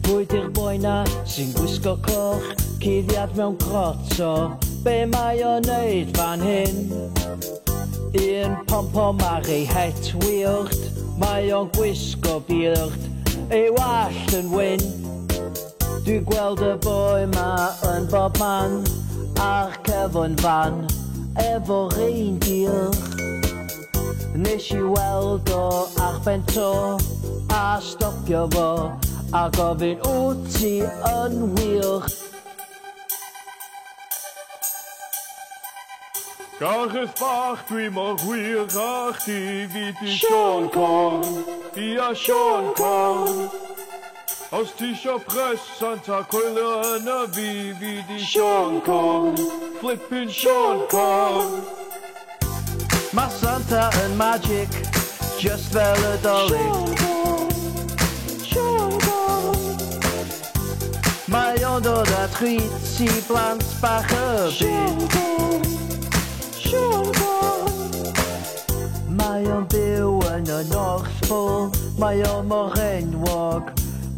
Bwyd i'r boi na sy'n gwisgo coch, cuddiad mewn croto, be mae o'n neud fan hyn? Un pom-pom ar ei het wyllt, mae o'n gwisgo byrd, ei wallt yn wyn. Dwi gweld y boi ma yn bob man, ar cefn fan, efo reindeer. Nes I weld o ar ben to, a stopio fo, a gofyn wyt ti yn wir. Gareth bach dwi mor wir ach di fi di Sean Corn, ia Sean Corn. Os ti isio pres Santa coelio yna fi di Sean Corn, flippin' Sean Corn. Mae Santa yn magic, just fel y dolyg. Mae o'n dod â treats I blant bach y byd. Mae o'n byw yn y North Pole, mae o'n mor enwog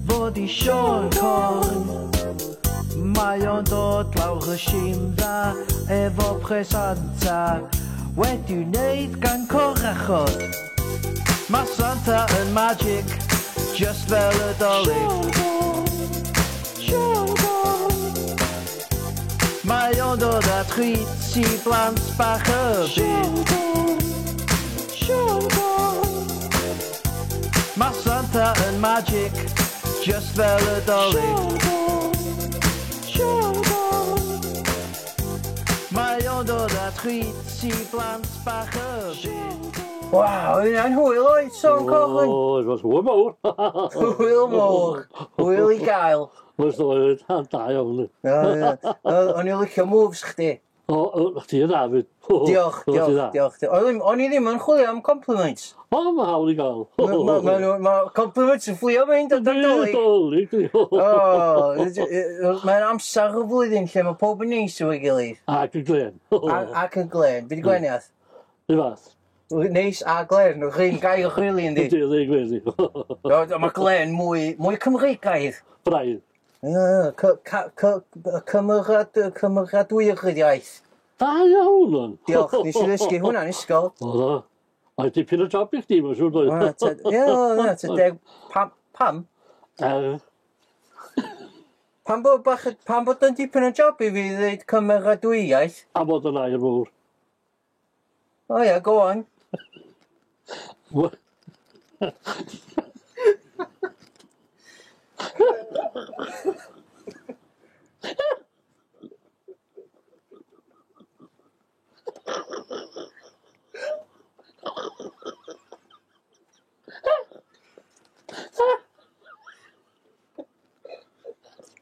fod I Sean Corn. Mae o'n dod lawr y Simdda efo presanta wedi wneud gan corachod. Mae Santa yn magic, just fel y dolyg. Mae o'n dod â treats I blant bach y byd. Mae Santa yn magic, just fel y dolyg. Mae o'n dod â treats I blant bach y byd. Waw, hynna'n hwyl oed, Sean Corn. O, it was hwyl mawr. Hwyl mawr, hwyl I gael. Was oedd, da iawn. O'n i'n licio moves chdi. O, chdi yn David. Diolch. O'n I ddim yn chwilio am compliments. O, mae hawl I gael. Mae compliments yn fflio mynd yn dolyg. Mae'n amser y flwyddyn lle mae pob yn neis o'i gilydd. Ac yn glen. Ac yn glen. Fi di gweniaeth. Di fath. Neis a glen. Nwch chi'n gael o'ch rili yndi. Di gwedi. Mae glen mwy Cymreigaidd. Braidd. Cymeradwyr ydi iaith. Da iawn o'n. Diolch, nes I ddysgu hwnna'n ysgol. O, da. Mae dipyn o job I chdi, mae'n siŵr dweud. Ie, pam? Pam bod yn dipyn o job I fi ddweud cymeradwyaeth? A bod yn air mawr. O ia, go on.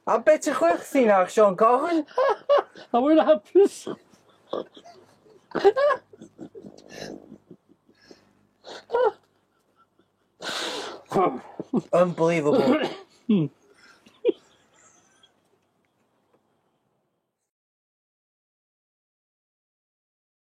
A beth ti'n chwerthu nawr, Sean Corn? A mae'n hapus. Unbelievable.